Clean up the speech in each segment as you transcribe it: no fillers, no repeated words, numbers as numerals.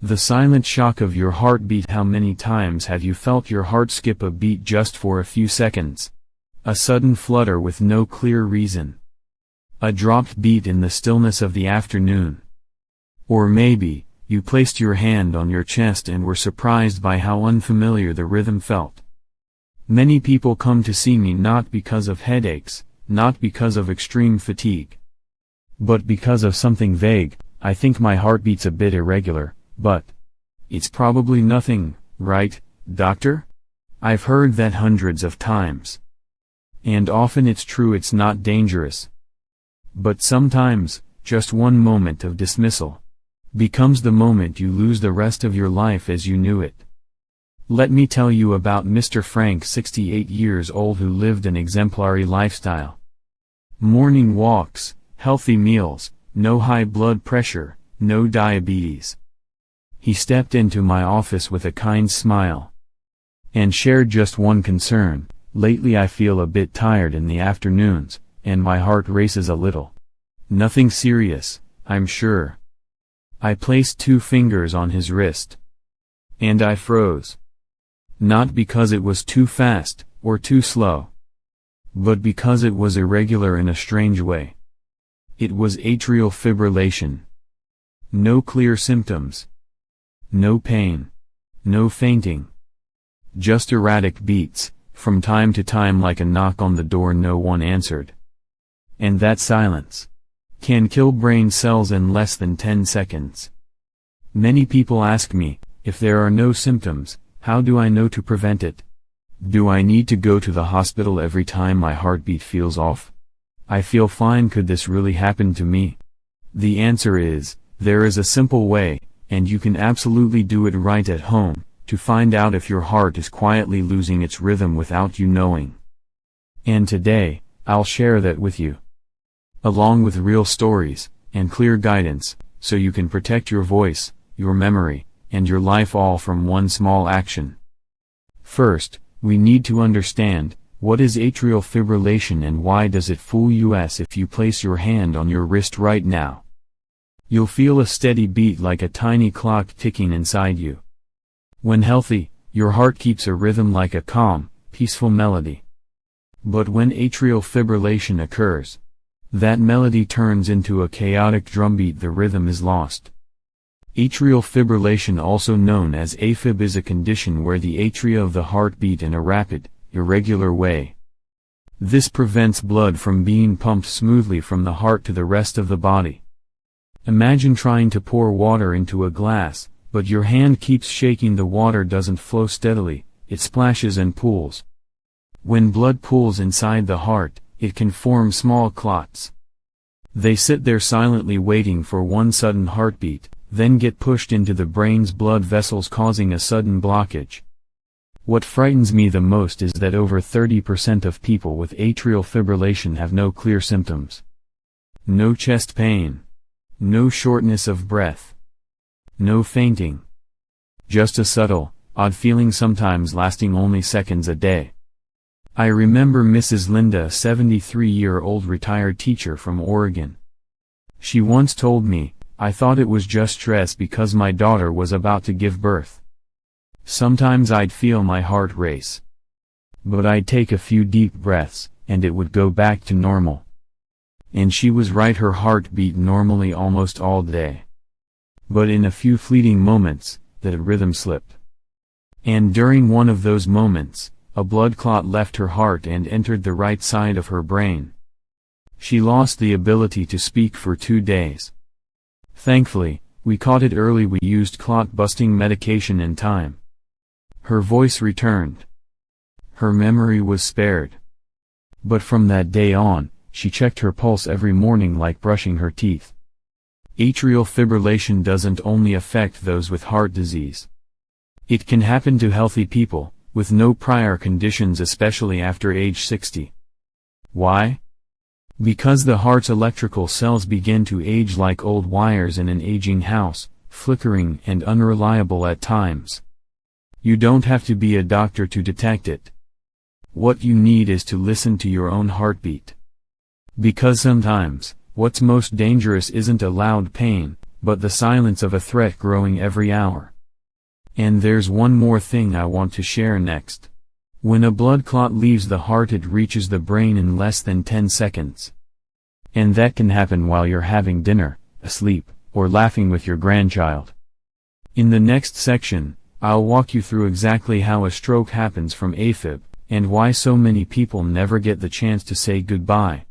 The silent shock of your heartbeat. How many times have you felt your heart skip a beat just for a few seconds? A sudden flutter with no clear reason. A dropped beat in the stillness of the afternoon. Or maybe, you placed your hand on your chest and were surprised by how unfamiliar the rhythm felt. Many people come to see me not because of headaches, not because of extreme fatigue, but because of something vague. I think my heartbeat's a bit irregular, but it's probably nothing, right, doctor? I've heard that hundreds of times. And often it's true, it's not dangerous. But sometimes, just one moment of dismissal becomes the moment you lose the rest of your life as you knew it. Let me tell you about Mr. Frank, 68 years old, who lived an exemplary lifestyle. Morning walks, healthy meals, no high blood pressure, no diabetes. He stepped into my office with a kind smile and shared just one concern: lately I feel a bit tired in the afternoons, and my heart races a little. Nothing serious, I'm sure. I placed 2 fingers on his wrist, and I froze. Not because it was too fast, or too slow, but because it was irregular in a strange way. It was atrial fibrillation. No clear symptoms. No pain. No fainting. Just erratic beats, from time to time like a knock on the door no one answered. And that silence can kill brain cells in less than 10 seconds. Many people ask me, if there are no symptoms, how do I know to prevent it? Do I need to go to the hospital every time my heartbeat feels off? I feel fine. Could this really happen to me? The answer is, there is a simple way, and you can absolutely do it right at home, to find out if your heart is quietly losing its rhythm without you knowing. And today, I'll share that with you, along with real stories, and clear guidance, so you can protect your voice, your memory, and your life, all from one small action. First, we need to understand, what is atrial fibrillation and why does it fool you? If you place your hand on your wrist right now, you'll feel a steady beat like a tiny clock ticking inside you. When healthy, your heart keeps a rhythm like a calm, peaceful melody. But when atrial fibrillation occurs, that melody turns into a chaotic drumbeat. The rhythm is lost. Atrial fibrillation, also known as AFib, is a condition where the atria of the heart beat in a rapid, irregular way. This prevents blood from being pumped smoothly from the heart to the rest of the body. Imagine trying to pour water into a glass, but your hand keeps shaking. The water doesn't flow steadily, it splashes and pools. When blood pools inside the heart, it can form small clots. They sit there silently waiting for one sudden heartbeat, then get pushed into the brain's blood vessels, causing a sudden blockage. What frightens me the most is that over 30% of people with atrial fibrillation have no clear symptoms. No chest pain. No shortness of breath. No fainting. Just a subtle, odd feeling, sometimes lasting only seconds a day. I remember Mrs. Linda, a 73-year-old retired teacher from Oregon. She once told me, "I thought it was just stress because my daughter was about to give birth. Sometimes I'd feel my heart race. But I'd take a few deep breaths, and it would go back to normal." And she was right. Her heart beat normally almost all day. But in a few fleeting moments, that rhythm slipped. And during one of those moments, a blood clot left her heart and entered the right side of her brain. She lost the ability to speak for 2 days. Thankfully, we caught it early. We used clot-busting medication in time. Her voice returned. Her memory was spared. But from that day on, she checked her pulse every morning like brushing her teeth. Atrial fibrillation doesn't only affect those with heart disease. It can happen to healthy people, with no prior conditions, especially after age 60. Why? Because the heart's electrical cells begin to age like old wires in an aging house, flickering and unreliable at times. You don't have to be a doctor to detect it. What you need is to listen to your own heartbeat. Because sometimes, what's most dangerous isn't a loud pain, but the silence of a threat growing every hour. And there's one more thing I want to share next. When a blood clot leaves the heart, it reaches the brain in less than 10 seconds. And that can happen while you're having dinner, asleep, or laughing with your grandchild. In the next section, I'll walk you through exactly how a stroke happens from AFib, and why so many people never get the chance to say goodbye.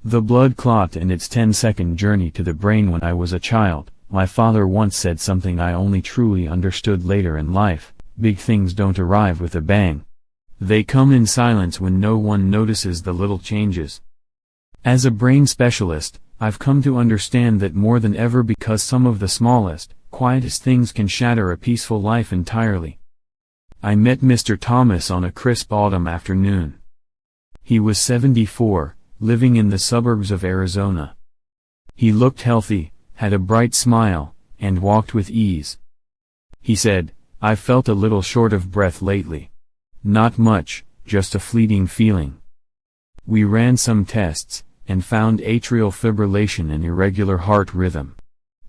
The blood clot and its 10-second journey to the brain. When I was a child, my father once said something I only truly understood later in life: big things don't arrive with a bang. They come in silence when no one notices the little changes. As a brain specialist, I've come to understand that more than ever, because some of the smallest, quietest things can shatter a peaceful life entirely. I met Mr. Thomas on a crisp autumn afternoon. He was 74, living in the suburbs of Arizona. He looked healthy, had a bright smile, and walked with ease. He said, "I've felt a little short of breath lately. Not much, just a fleeting feeling." We ran some tests, and found atrial fibrillation and irregular heart rhythm.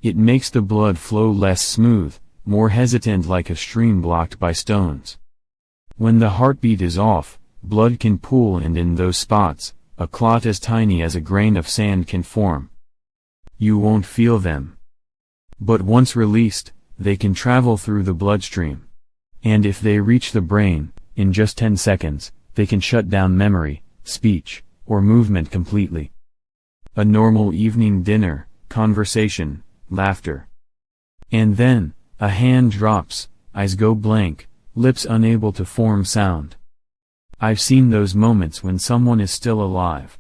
It makes the blood flow less smooth, more hesitant, like a stream blocked by stones. When the heartbeat is off, blood can pool, and in those spots, a clot as tiny as a grain of sand can form. You won't feel them. But once released, they can travel through the bloodstream. And if they reach the brain, in just 10 seconds, they can shut down memory, speech, or movement completely. A normal evening dinner, conversation, laughter. And then, a hand drops, eyes go blank, lips unable to form sound. I've seen those moments when someone is still alive,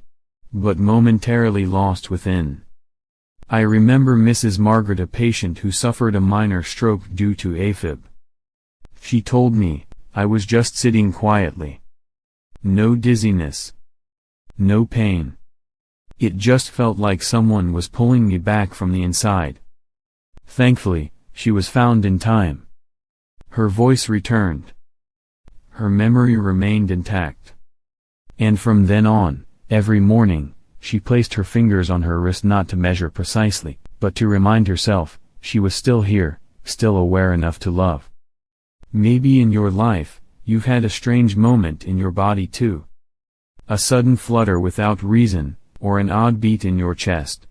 but momentarily lost within. I remember Mrs. Margaret, a patient who suffered a minor stroke due to AFib. She told me, "I was just sitting quietly. No dizziness. No pain. It just felt like someone was pulling me back from the inside." Thankfully, she was found in time. Her voice returned. Her memory remained intact. And from then on, every morning, she placed her fingers on her wrist, not to measure precisely, but to remind herself, she was still here, still aware enough to love. Maybe in your life, you've had a strange moment in your body too. A sudden flutter without reason, or an odd beat in your chest.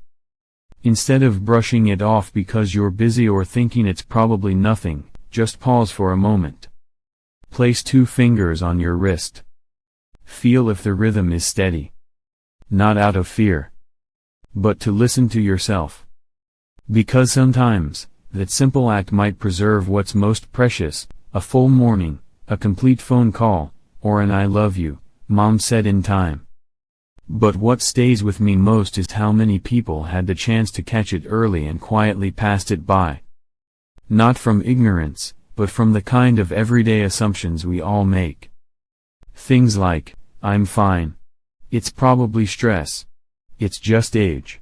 Instead of brushing it off because you're busy or thinking it's probably nothing, just pause for a moment. Place 2 fingers on your wrist. Feel if the rhythm is steady. Not out of fear, but to listen to yourself. Because sometimes, that simple act might preserve what's most precious: a full morning, a complete phone call, or an "I love you, Mom" said in time. But what stays with me most is how many people had the chance to catch it early and quietly passed it by. Not from ignorance, but from the kind of everyday assumptions we all make. Things like, "I'm fine. It's probably stress. It's just age."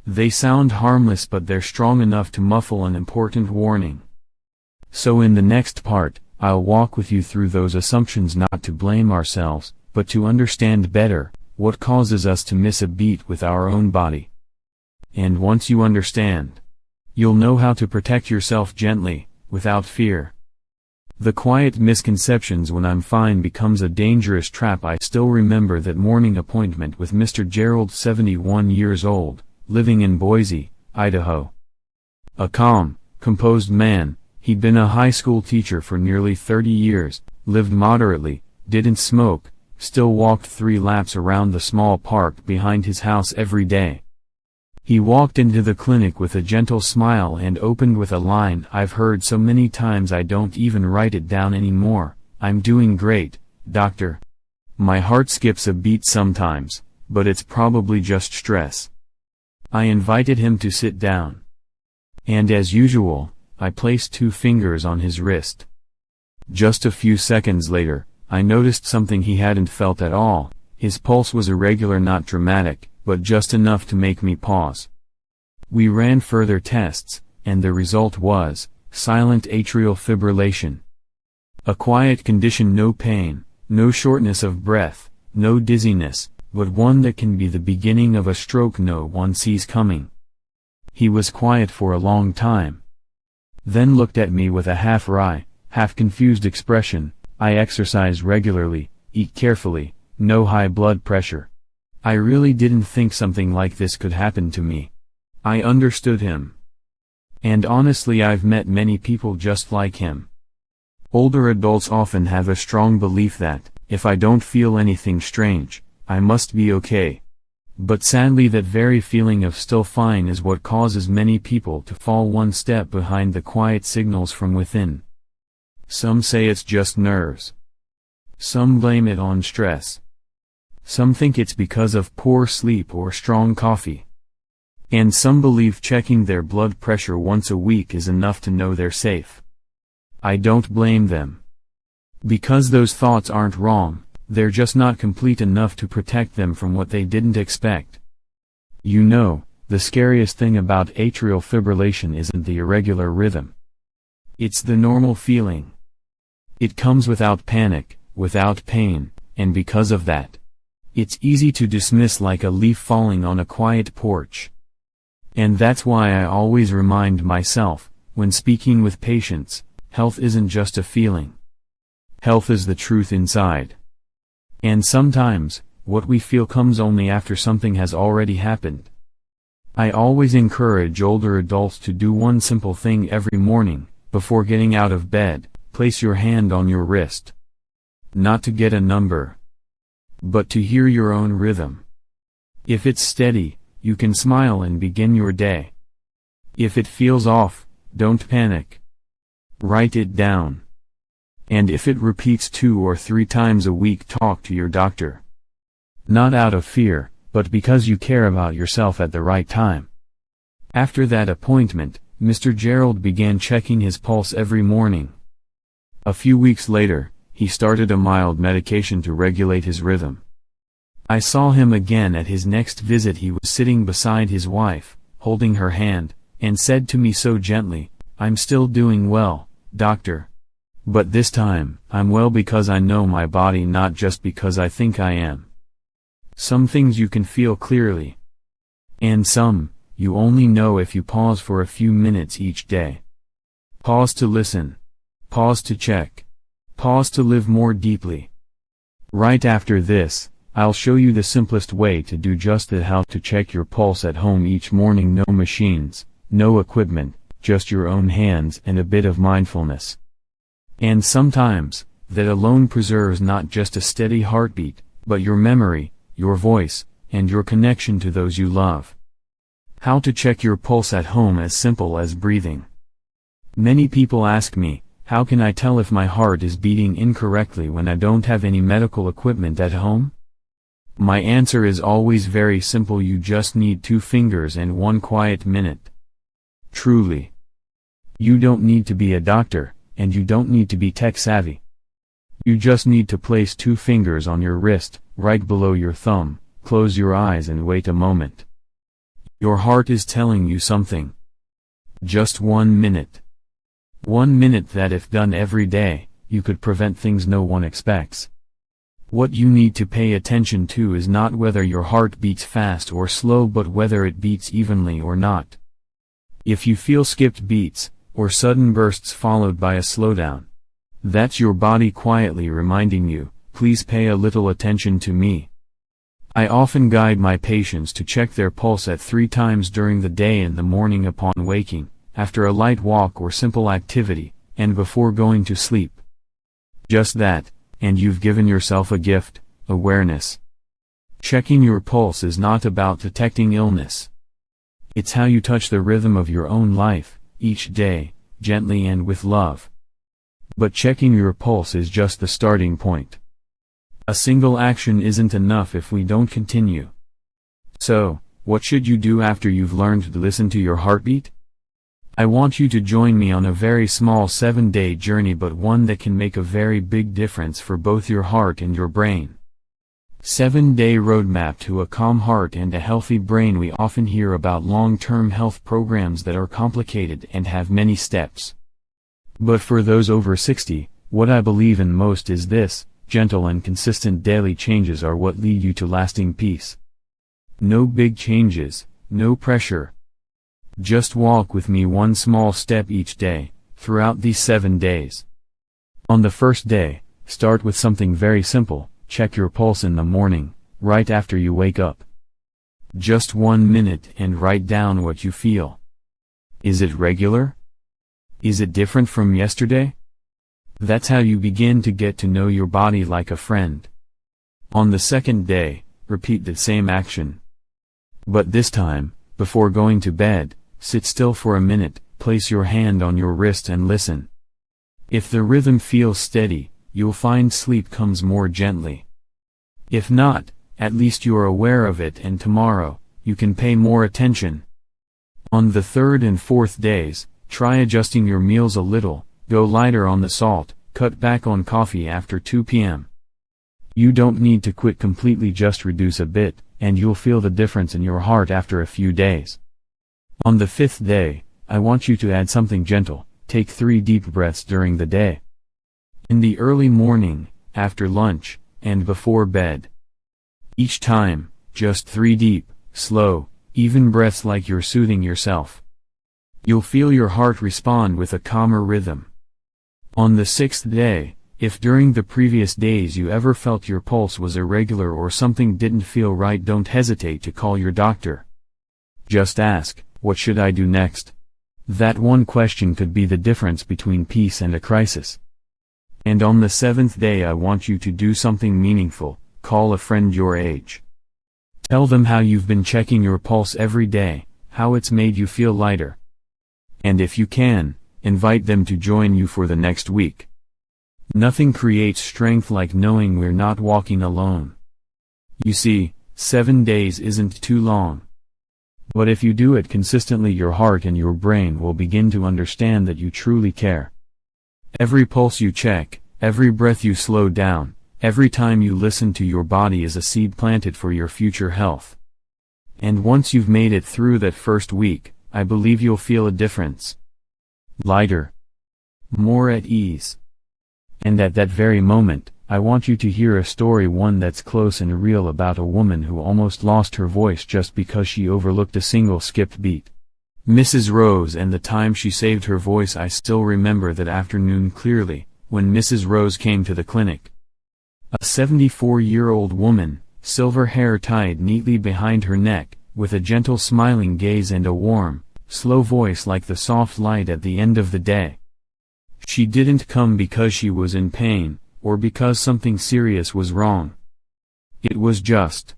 They sound harmless, but they're strong enough to muffle an important warning. So in the next part, I'll walk with you through those assumptions, not to blame ourselves, but to understand better what causes us to miss a beat with our own body. And once you understand, you'll know how to protect yourself gently, without fear. The quiet misconceptions "when I'm fine" becomes a dangerous trap. I still remember that morning appointment with Mr. Gerald, 71 years old, living in Boise, Idaho. A calm, composed man, he'd been a high school teacher for nearly 30 years, lived moderately, didn't smoke, still walked 3 laps around the small park behind his house every day. He walked into the clinic with a gentle smile and opened with a line I've heard so many times I don't even write it down anymore: "I'm doing great, doctor. My heart skips a beat sometimes, but it's probably just stress." I invited him to sit down. And as usual, I placed 2 fingers on his wrist. Just a few seconds later, I noticed something he hadn't felt at all. His pulse was irregular, not dramatic, but just enough to make me pause. We ran further tests, and the result was silent atrial fibrillation. A quiet condition: no pain, no shortness of breath, no dizziness, but one that can be the beginning of a stroke no one sees coming. He was quiet for a long time. Then looked at me with a half-wry, half-confused expression. I exercise regularly, eat carefully, no high blood pressure. I really didn't think something like this could happen to me. I understood him. And honestly, I've met many people just like him. Older adults often have a strong belief that, if I don't feel anything strange, I must be okay. But sadly, that very feeling of still fine is what causes many people to fall one step behind the quiet signals from within. Some say it's just nerves. Some blame it on stress. Some think it's because of poor sleep or strong coffee. And some believe checking their blood pressure once a week is enough to know they're safe. I don't blame them. Because those thoughts aren't wrong, they're just not complete enough to protect them from what they didn't expect. You know, the scariest thing about atrial fibrillation isn't the irregular rhythm. It's the normal feeling. It comes without panic, without pain, and because of that, it's easy to dismiss like a leaf falling on a quiet porch. And that's why I always remind myself, when speaking with patients, health isn't just a feeling. Health is the truth inside. And sometimes, what we feel comes only after something has already happened. I always encourage older adults to do one simple thing every morning, before getting out of bed. Place your hand on your wrist. Not to get a number, but to hear your own rhythm. If it's steady, you can smile and begin your day. If it feels off, don't panic. Write it down. And if it repeats 2 or 3 times a week, talk to your doctor. Not out of fear, but because you care about yourself at the right time. After that appointment, Mr. Gerald began checking his pulse every morning. A few weeks later, he started a mild medication to regulate his rhythm. I saw him again at his next visit. He was sitting beside his wife, holding her hand, and said to me so gently, "I'm still doing well, doctor. But this time, I'm well because I know my body, not just because I think I am." Some things you can feel clearly. And some, you only know if you pause for a few minutes each day. Pause to listen. Pause to check. Pause to live more deeply. Right after this, I'll show you the simplest way to do just that: how to check your pulse at home each morning. No machines, no equipment, just your own hands and a bit of mindfulness. And sometimes, that alone preserves not just a steady heartbeat, but your memory, your voice, and your connection to those you love. How to check your pulse at home: as simple as breathing. Many people ask me, how can I tell if my heart is beating incorrectly when I don't have any medical equipment at home? My answer is always very simple: you just need 2 fingers and 1 quiet minute. Truly. You don't need to be a doctor, and you don't need to be tech savvy. You just need to place 2 fingers on your wrist, right below your thumb, close your eyes and wait a moment. Your heart is telling you something. Just 1 minute. 1 minute that, if done every day, you could prevent things no one expects. What you need to pay attention to is not whether your heart beats fast or slow, but whether it beats evenly or not. If you feel skipped beats, or sudden bursts followed by a slowdown, that's your body quietly reminding you, please pay a little attention to me. I often guide my patients to check their pulse at 3 times during the day: in the morning upon waking, after a light walk or simple activity, and before going to sleep. Just that, and you've given yourself a gift: awareness. Checking your pulse is not about detecting illness. It's how you touch the rhythm of your own life, each day, gently and with love. But checking your pulse is just the starting point. A single action isn't enough if we don't continue. So, what should you do after you've learned to listen to your heartbeat? I want you to join me on a very small 7-day journey, but one that can make a very big difference for both your heart and your brain. 7-day roadmap to a calm heart and a healthy brain. We often hear about long-term health programs that are complicated and have many steps. But for those over 60, what I believe in most is this: gentle and consistent daily changes are what lead you to lasting peace. No big changes, no pressure. Just walk with me one small step each day, throughout these 7 days. On the first day, start with something very simple. Check your pulse in the morning, right after you wake up. Just 1 minute and write down what you feel. Is it regular? Is it different from yesterday? That's how you begin to get to know your body like a friend. On the second day, repeat the same action. But this time, before going to bed, sit still for a minute, place your hand on your wrist and listen. If the rhythm feels steady, you'll find sleep comes more gently. If not, at least you're aware of it, and tomorrow, you can pay more attention. On the third and fourth days, try adjusting your meals a little, go lighter on the salt, cut back on coffee after 2 p.m. You don't need to quit completely, just reduce a bit, and you'll feel the difference in your heart after a few days. On the fifth day, I want you to add something gentle. Take 3 deep breaths during the day. In the early morning, after lunch, and before bed. Each time, just 3 deep, slow, even breaths, like you're soothing yourself. You'll feel your heart respond with a calmer rhythm. On the 6th day, if during the previous days you ever felt your pulse was irregular or something didn't feel right, don't hesitate to call your doctor. Just ask, what should I do next? That one question could be the difference between peace and a crisis. And on the 7th day, I want you to do something meaningful. Call a friend your age. Tell them how you've been checking your pulse every day, how it's made you feel lighter. And if you can, invite them to join you for the next week. Nothing creates strength like knowing we're not walking alone. You see, 7 days isn't too long. But if you do it consistently, your heart and your brain will begin to understand that you truly care. Every pulse you check, every breath you slow down, every time you listen to your body is a seed planted for your future health. And once you've made it through that first week, I believe you'll feel a difference. Lighter. More at ease. And at that very moment, I want you to hear a story, one that's close and real, about a woman who almost lost her voice just because she overlooked a single skipped beat. Mrs. Rose, and the time she saved her voice. I still remember that afternoon clearly, when Mrs. Rose came to the clinic. A 74-year-old woman, silver hair tied neatly behind her neck, with a gentle smiling gaze and a warm, slow voice like the soft light at the end of the day. She didn't come because she was in pain, or because something serious was wrong. It was just.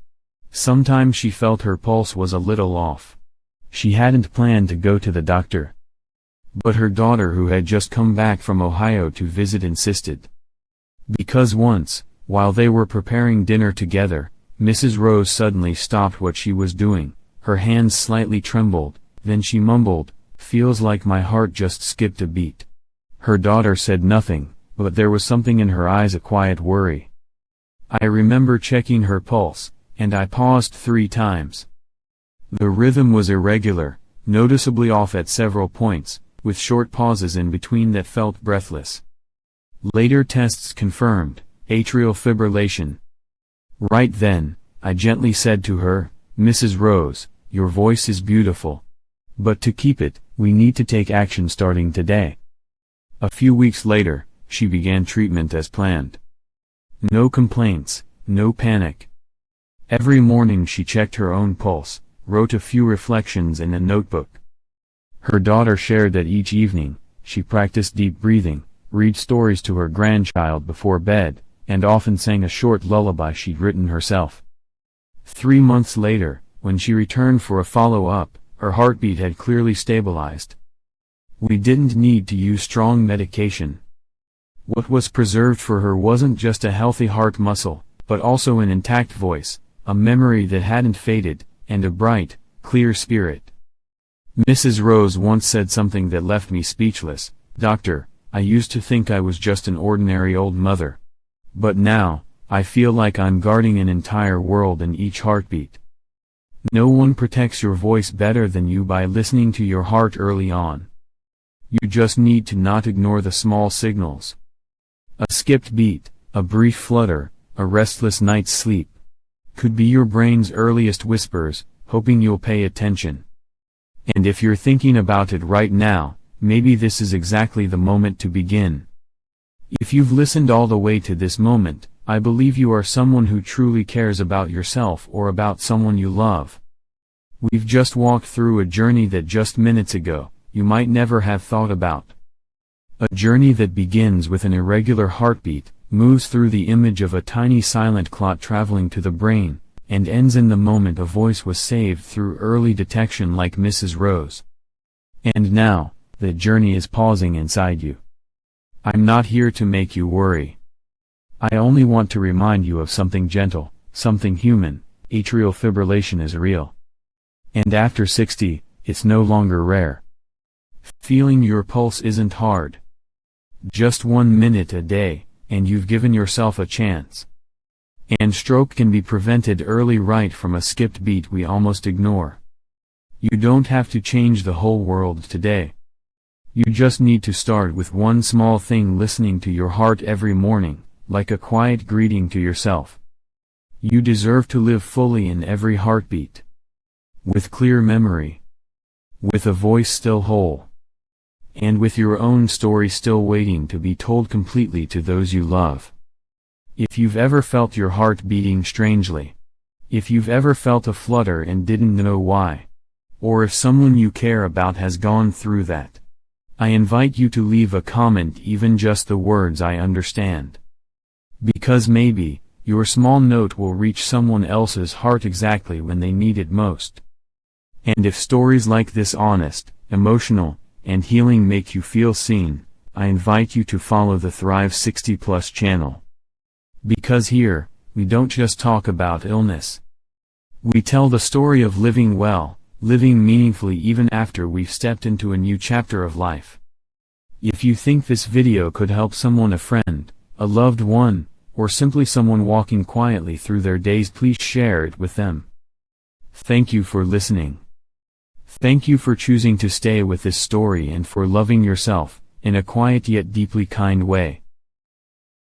Sometimes she felt her pulse was a little off. She hadn't planned to go to the doctor. But her daughter, who had just come back from Ohio to visit, insisted. Because once, while they were preparing dinner together, Mrs. Rose suddenly stopped what she was doing. Her hands slightly trembled, then she mumbled, "Feels like my heart just skipped a beat." Her daughter said nothing, but there was something in her eyes, a quiet worry. I remember checking her pulse, and I paused 3 times. The rhythm was irregular, noticeably off at several points, with short pauses in between that felt breathless. Later tests confirmed atrial fibrillation. Right then, I gently said to her, "Mrs. Rose, your voice is beautiful. But to keep it, we need to take action starting today." A few weeks later, she began treatment as planned. No complaints, no panic. Every morning she checked her own pulse, wrote a few reflections in a notebook. Her daughter shared that each evening, she practiced deep breathing, read stories to her grandchild before bed, and often sang a short lullaby she'd written herself. 3 months later, when she returned for a follow-up, her heartbeat had clearly stabilized. We didn't need to use strong medication. What was preserved for her wasn't just a healthy heart muscle, but also an intact voice, a memory that hadn't faded, and a bright, clear spirit. Mrs. Rose once said something that left me speechless. "Doctor, I used to think I was just an ordinary old mother. But now, I feel like I'm guarding an entire world in each heartbeat." No one protects your voice better than you by listening to your heart early on. You just need to not ignore the small signals. A skipped beat, a brief flutter, a restless night's sleep could be your brain's earliest whispers, hoping you'll pay attention. And if you're thinking about it right now, maybe this is exactly the moment to begin. If you've listened all the way to this moment, I believe you are someone who truly cares about yourself or about someone you love. We've just walked through a journey that just minutes ago, you might never have thought about. A journey that begins with an irregular heartbeat, moves through the image of a tiny silent clot traveling to the brain, and ends in the moment a voice was saved through early detection like Mrs. Rose. And now, that journey is pausing inside you. I'm not here to make you worry. I only want to remind you of something gentle, something human. Atrial fibrillation is real. And after 60, it's no longer rare. Feeling your pulse isn't hard. Just 1 minute a day, and you've given yourself a chance. And stroke can be prevented early right from a skipped beat we almost ignore. You don't have to change the whole world today. You just need to start with one small thing: listening to your heart every morning, like a quiet greeting to yourself. You deserve to live fully in every heartbeat. With clear memory. With a voice still whole. And with your own story still waiting to be told completely to those you love. If you've ever felt your heart beating strangely. If you've ever felt a flutter and didn't know why. Or if someone you care about has gone through that. I invite you to leave a comment, even just the words "I understand." Because maybe, your small note will reach someone else's heart exactly when they need it most. And if stories like this, honest, emotional, and healing, make you feel seen, I invite you to follow the Thrive 60 Plus channel. Because here, we don't just talk about illness. We tell the story of living well, living meaningfully even after we've stepped into a new chapter of life. If you think this video could help someone, a friend, a loved one, or simply someone walking quietly through their days, please share it with them. Thank you for listening. Thank you for choosing to stay with this story and for loving yourself, in a quiet yet deeply kind way.